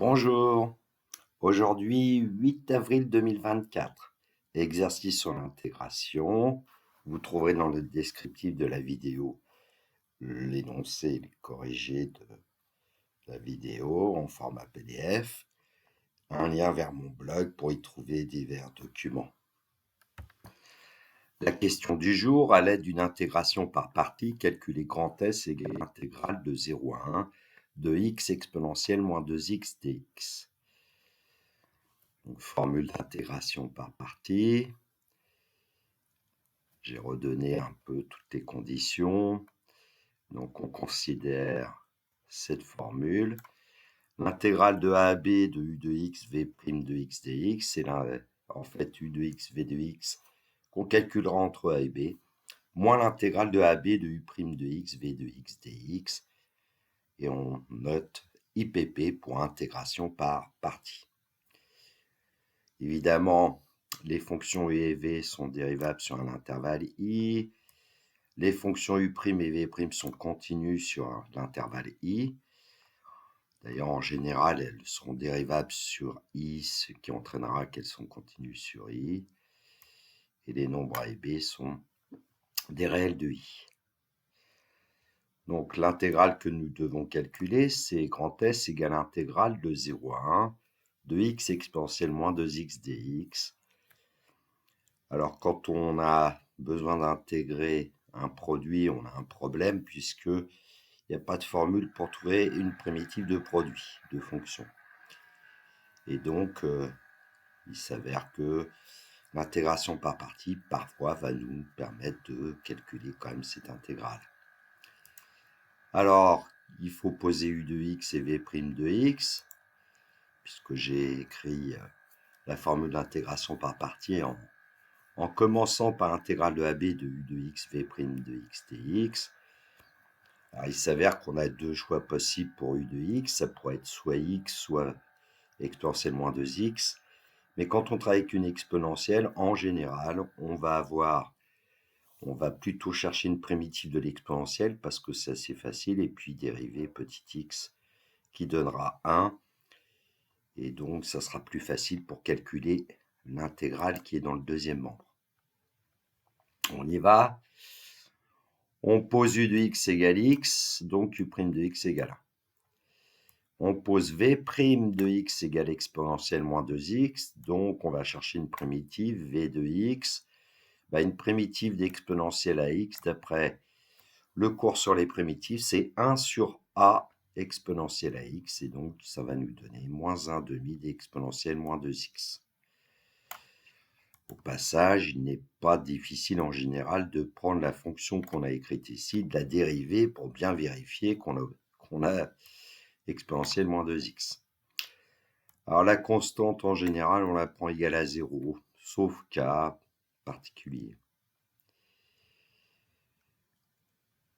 Bonjour, aujourd'hui 8 avril 2024, exercice sur l'intégration. Vous trouverez dans le descriptif de la vidéo l'énoncé, les corrigés de la vidéo en format PDF, un lien vers mon blog pour y trouver divers documents. La question du jour, à l'aide d'une intégration par partie, calculer grand S égale l'intégrale de 0 à 1 de x exponentielle moins 2x dx. Donc, formule d'intégration par partie. J'ai redonné un peu toutes les conditions. Donc, on considère cette formule. L'intégrale de a à b de u de x v' de x dx, c'est en fait u de x v de x qu'on calculera entre a et b, moins l'intégrale de a à b de u' de x v de x dx. Et on note IPP pour intégration par partie. Évidemment, les fonctions u et v sont dérivables sur un intervalle i. Les fonctions u' et v' sont continues sur l'intervalle i. D'ailleurs, en général, elles seront dérivables sur i, ce qui entraînera qu'elles sont continues sur i. Et les nombres a et b sont des réels de i. Donc, l'intégrale que nous devons calculer, c'est grand S égale l'intégrale de 0 à 1 de x exponentielle moins 2x dx. Alors, quand on a besoin d'intégrer un produit, on a un problème puisqu'il n'y a pas de formule pour trouver une primitive de produit, de fonction. Et donc, il s'avère que l'intégration par partie, parfois, va nous permettre de calculer quand même cette intégrale. Alors, il faut poser u de x et v' de x, puisque j'ai écrit la formule d'intégration par partie en commençant par l'intégrale de AB de u de x v' de x dx. Alors, il s'avère qu'on a deux choix possibles pour u de x. Ça pourrait être soit x, soit exponentielle moins 2x. Mais quand on travaille avec une exponentielle, en général, on va plutôt chercher une primitive de l'exponentielle parce que c'est assez facile, et puis dériver petit x qui donnera 1. Et donc, ça sera plus facile pour calculer l'intégrale qui est dans le deuxième membre. On y va. On pose u de x égale x, donc u' de x égale 1. On pose v' de x égale exponentielle moins 2x, donc on va chercher une primitive v de x. Une primitive d'exponentielle à x, d'après le cours sur les primitives, c'est 1 sur a exponentielle à x, et donc ça va nous donner moins 1/2 d'exponentielle moins 2x. Au passage, il n'est pas difficile en général de prendre la fonction qu'on a écrite ici, de la dériver pour bien vérifier qu'on a exponentielle moins 2x. Alors la constante en général, on la prend égale à 0, sauf cas particulier.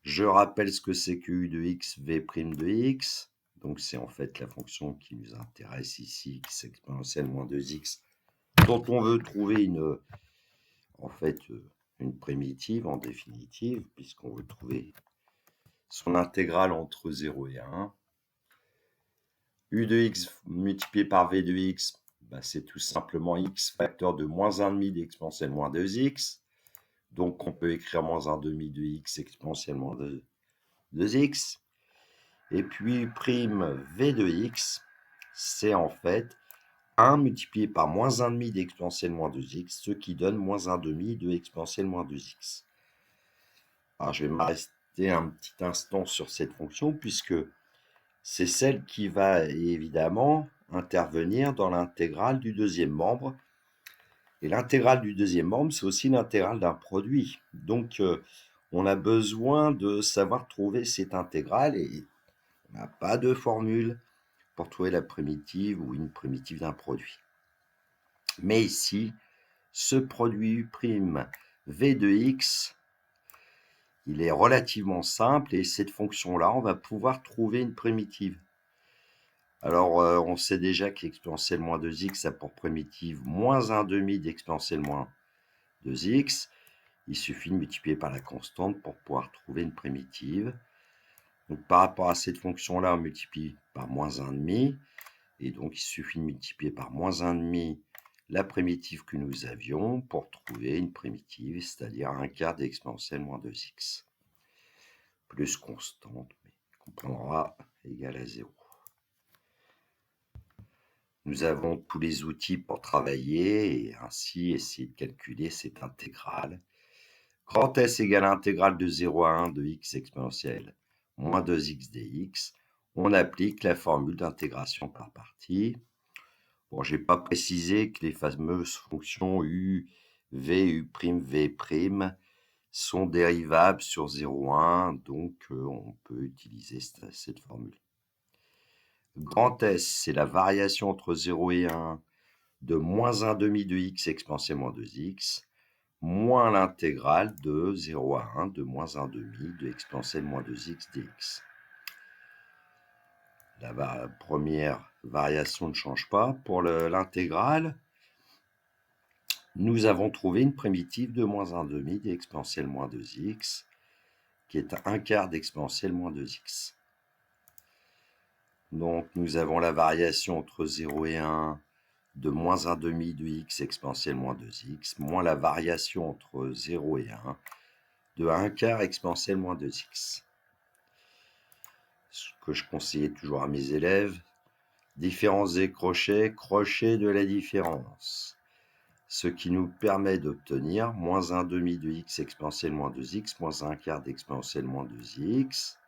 Je rappelle ce que c'est que u de x, v' de x. Donc c'est en fait la fonction qui nous intéresse ici, qui est exponentielle moins 2x, dont on veut trouver une primitive en définitive, puisqu'on veut trouver son intégrale entre 0 et 1. U de x multiplié par v de x, c'est tout simplement x facteur de moins 1/2 d'exponentielle moins 2x. Donc on peut écrire moins 1/2 de x exponentielle moins 2x. Et puis prime v de x, c'est en fait 1 multiplié par moins 1/2 d'exponentielle moins 2x, ce qui donne moins 1/2 de exponentielle moins 2x. Alors je vais m'arrêter un petit instant sur cette fonction, puisque c'est celle qui va évidemment intervenir dans l'intégrale du deuxième membre. Et l'intégrale du deuxième membre, c'est aussi l'intégrale d'un produit. Donc, on a besoin de savoir trouver cette intégrale, et on n'a pas de formule pour trouver la primitive ou une primitive d'un produit. Mais ici, ce produit U' v de x, il est relativement simple, et cette fonction-là, on va pouvoir trouver une primitive. Alors, on sait déjà qu'exponentielle moins 2x a pour primitive moins 1/2 d'exponentielle moins 2x. Il suffit de multiplier par la constante pour pouvoir trouver une primitive. Donc, par rapport à cette fonction-là, on multiplie par moins 1/2. Et donc, il suffit de multiplier par moins 1,5 la primitive que nous avions pour trouver une primitive, c'est-à-dire 1/4 d'exponentielle moins 2x. Plus constante, mais qu'on prendra égale à 0. Nous avons tous les outils pour travailler et ainsi essayer de calculer cette intégrale. Grand S égale intégrale de 0 à 1 de x exponentielle moins 2x dx. On applique la formule d'intégration par partie. Bon, je n'ai pas précisé que les fameuses fonctions u, v, u', v' sont dérivables sur 0,1, donc on peut utiliser cette formule. Grand S, c'est la variation entre 0 et 1 de moins 1/2 de x exponentielle moins 2x, moins l'intégrale de 0 à 1 de moins 1/2 de exponentielle moins 2x dx. La première variation ne change pas. Pour l'intégrale, nous avons trouvé une primitive de moins 1/2 d'exponentielle moins 2x, qui est 1/4 d'exponentielle moins 2x. Donc, nous avons la variation entre 0 et 1 de moins 1/2 de x exponentielle moins 2x, moins la variation entre 0 et 1 de 1/4 exponentielle moins 2x. Ce que je conseillais toujours à mes élèves, différence des crochets, crochet de la différence. Ce qui nous permet d'obtenir moins 1/2 de x exponentielle moins 2x, moins 1/4 d'exponentielle moins 2x,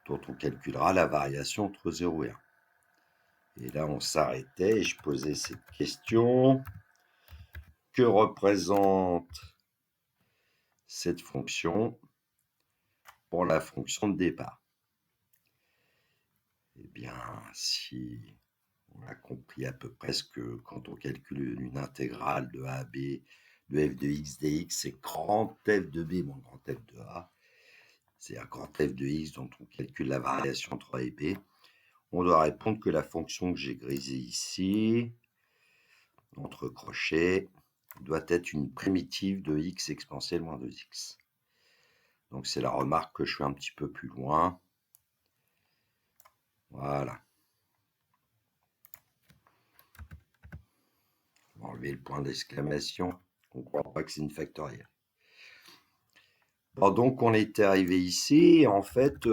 dont on calculera la variation entre 0 et 1. Et là, on s'arrêtait et je posais cette question. Que représente cette fonction pour la fonction de départ? Eh bien, si on a compris à peu près ce que quand on calcule une intégrale de a à b de f de x dx, c'est grand f de b moins grand f de a. C'est un grand f de x dont on calcule la variation entre a et b. On doit répondre que la fonction que j'ai grisée ici, entre crochets, doit être une primitive de x exponentielle moins 2x. Donc c'est la remarque que je fais un petit peu plus loin. Voilà. On va enlever le point d'exclamation. On ne croit pas que c'est une factorielle. Bon, donc on est arrivé ici. En fait,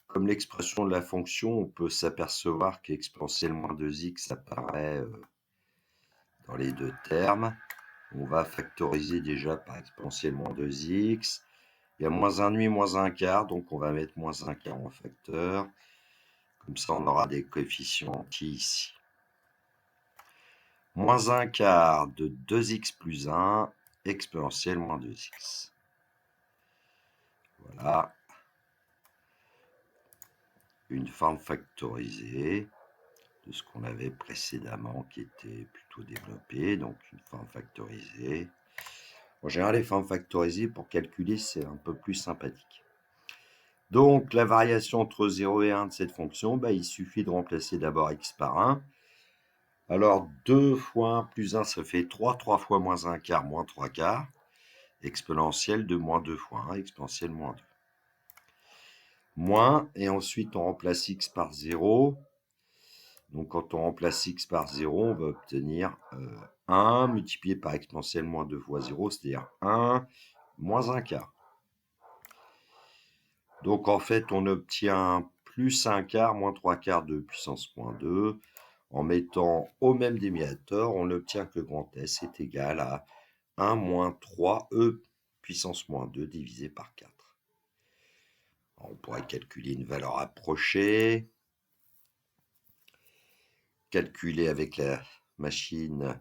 comme l'expression de la fonction, on peut s'apercevoir qu'exponentielle moins 2x apparaît dans les deux termes. On va factoriser déjà par exponentielle moins 2x. Il y a moins 1/2, moins 1/4, donc on va mettre moins 1/4 en facteur. Comme ça, on aura des coefficients entiers ici. Moins 1/4 de 2x plus 1, exponentielle moins 2x. Voilà. Une forme factorisée de ce qu'on avait précédemment qui était plutôt développé, donc une forme factorisée. En général, les formes factorisées pour calculer, c'est un peu plus sympathique. Donc, la variation entre 0 et 1 de cette fonction, il suffit de remplacer d'abord x par 1. Alors, 2 fois 1 plus 1, ça fait 3. 3 fois moins 1/4, moins 3/4. Exponentielle de moins 2 fois 1, exponentielle moins 2. Moins, et ensuite on remplace x par 0. Donc, quand on remplace x par 0, on va obtenir 1 multiplié par exponentielle moins 2 fois 0, c'est-à-dire 1 moins 1/4. Donc, en fait, on obtient plus 1/4 moins 3/4 de puissance moins 2. En mettant au même dénominateur, on obtient que grand S est égal à 1 moins 3e puissance moins 2 divisé par 4. Alors, on pourrait calculer une valeur approchée. Calculer avec la machine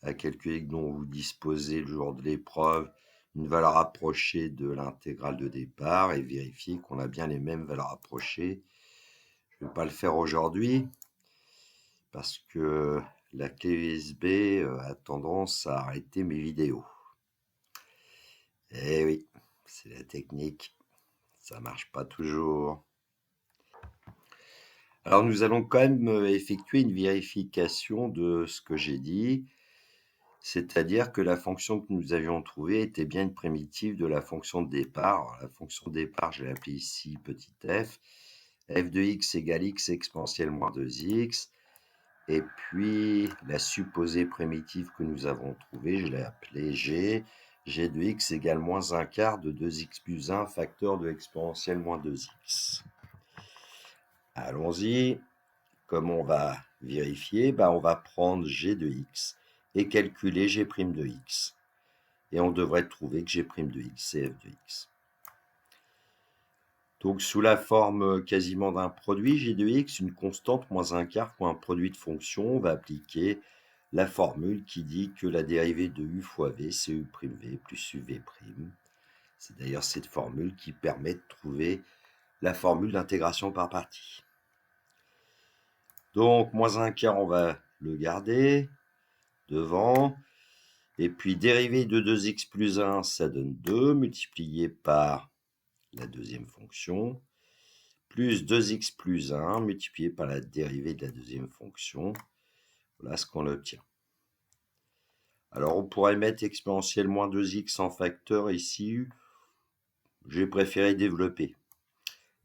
à calculer dont vous disposez le jour de l'épreuve une valeur approchée de l'intégrale de départ et vérifier qu'on a bien les mêmes valeurs approchées. Je ne vais pas le faire aujourd'hui parce que la clé USB a tendance à arrêter mes vidéos. Eh oui, c'est la technique, ça marche pas toujours. Alors nous allons quand même effectuer une vérification de ce que j'ai dit, c'est-à-dire que la fonction que nous avions trouvée était bien une primitive de la fonction de départ. Alors, la fonction de départ, je l'ai appelée ici petit f. f de x égale x exponentielle moins 2x. Et puis, la supposée primitive que nous avons trouvée, je l'ai appelée g. G de x égale moins un quart de 2x plus 1 facteur de exponentielle moins 2x. Allons-y. Comme on va vérifier, on va prendre g de x et calculer g' de x. Et on devrait trouver que g' de x, c'est f de x. Donc, sous la forme quasiment d'un produit, g de x, une constante moins un quart fois un produit de fonction, on va appliquer la formule qui dit que la dérivée de u fois v, c'est u' v plus uv'. C'est d'ailleurs cette formule qui permet de trouver la formule d'intégration par partie. Donc, moins un quart, on va le garder devant. Et puis, dérivée de 2x plus 1, ça donne 2, multiplié par la deuxième fonction, plus 2x plus 1, multiplié par la dérivée de la deuxième fonction. Voilà ce qu'on obtient. Alors, on pourrait mettre exponentielle moins 2x en facteur ici. J'ai préféré développer.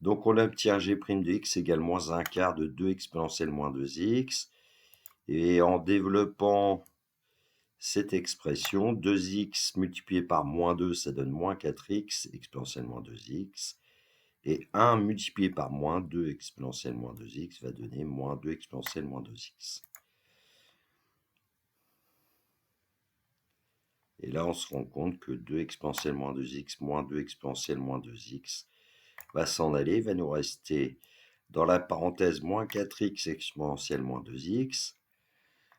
Donc, on obtient g' de x égale moins un quart de 2 exponentielle moins 2x. Et en développant cette expression, 2x multiplié par moins 2, ça donne moins 4x exponentielle moins 2x. Et 1 multiplié par moins 2 exponentielle moins 2x va donner moins 2 exponentielle moins 2x. Et là, on se rend compte que 2 exponentielle moins 2x moins 2 exponentielle moins 2x va s'en aller. Il va nous rester dans la parenthèse moins 4x exponentielle moins 2x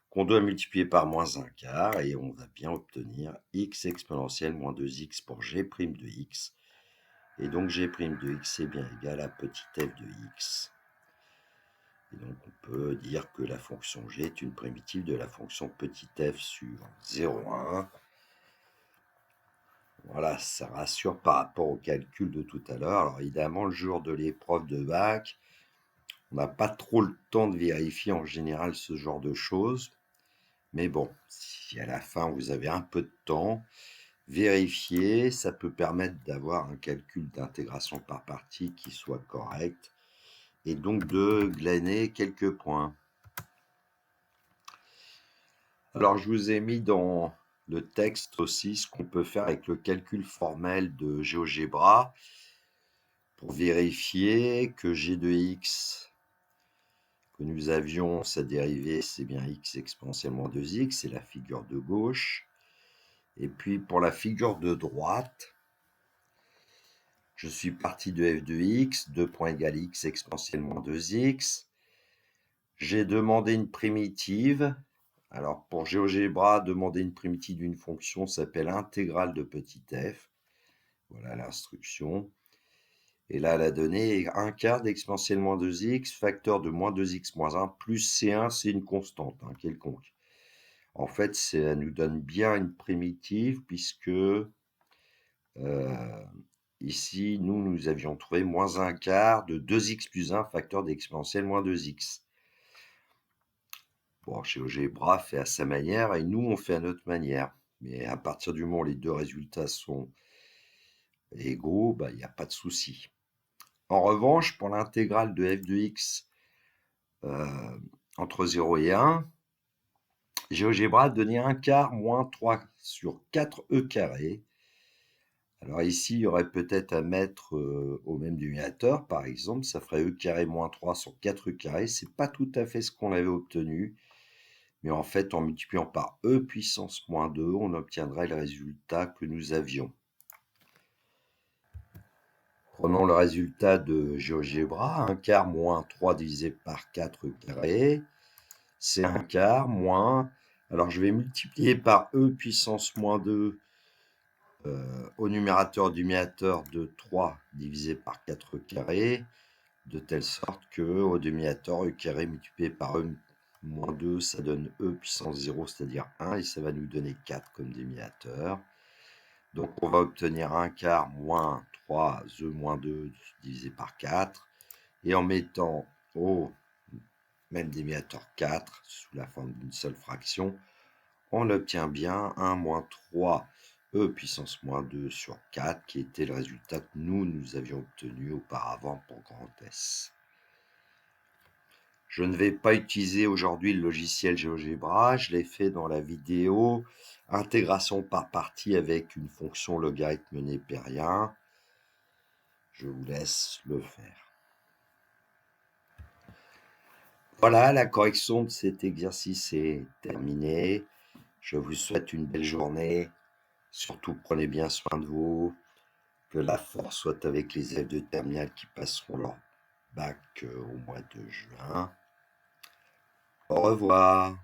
qu'on doit multiplier par moins un quart. Et on va bien obtenir x exponentielle moins 2x pour g' de x. Et donc g' de x est bien égal à petit f de x. Et donc on peut dire que la fonction g est une primitive de la fonction petit f sur 0,1. Voilà, ça rassure par rapport au calcul de tout à l'heure. Alors évidemment, le jour de l'épreuve de bac, on n'a pas trop le temps de vérifier en général ce genre de choses. Mais bon, si à la fin vous avez un peu de temps, vérifier, ça peut permettre d'avoir un calcul d'intégration par partie qui soit correct et donc de glaner quelques points. Alors, je vous ai mis dans le texte aussi ce qu'on peut faire avec le calcul formel de GeoGebra pour vérifier que g de x que nous avions, sa dérivée, c'est bien x exponentielle moins 2x, c'est la figure de gauche. Et puis, pour la figure de droite, je suis parti de f de x, 2 points égale x exponentielle moins 2x. J'ai demandé une primitive. Alors, pour GeoGebra, demander une primitive d'une fonction s'appelle intégrale de petit f. Voilà l'instruction. Et là, la donnée est un quart d'exponentielle moins 2x, facteur de moins 2x moins 1, plus C1, c'est une constante quelconque. En fait, ça nous donne bien une primitive, puisque ici, nous avions trouvé moins un quart de 2x plus 1, facteur d'exponentielle moins 2x. Bon, GeoGebra fait à sa manière, et nous, on fait à notre manière. Mais à partir du moment où les deux résultats sont égaux, il n'y a pas de souci. En revanche, pour l'intégrale de f de x entre 0 et 1, GeoGebra a donné un quart moins 3 sur 4e carré. Alors ici, il y aurait peut-être à mettre au même dénominateur, par exemple, ça ferait e carré moins 3 sur 4e carré. Ce n'est pas tout à fait ce qu'on avait obtenu, mais en fait, en multipliant par e puissance moins 2, on obtiendrait le résultat que nous avions. Prenons le résultat de GeoGebra, 1 quart moins 3 divisé par 4 carré, c'est 1 quart moins, alors je vais multiplier par e puissance moins 2 au numérateur du dénominateur de 3 divisé par 4 carré, de telle sorte que au dénominateur e carré multiplié par e moins 2, ça donne e puissance 0, c'est-à-dire 1, et ça va nous donner 4 comme dénominateur. Donc, on va obtenir 1 quart moins 3e moins 2 divisé par 4. Et en mettant au même dénominateur 4 sous la forme d'une seule fraction, on obtient bien 1 moins 3 e puissance moins 2 sur 4, qui était le résultat que nous avions obtenu auparavant pour grand S. Je ne vais pas utiliser aujourd'hui le logiciel GeoGebra, je l'ai fait dans la vidéo intégration par partie avec une fonction logarithme népérien. Je vous laisse le faire. Voilà, la correction de cet exercice est terminée. Je vous souhaite une belle journée. Surtout, prenez bien soin de vous. Que la force soit avec les élèves de terminale qui passeront leur bac au mois de juin. Au revoir.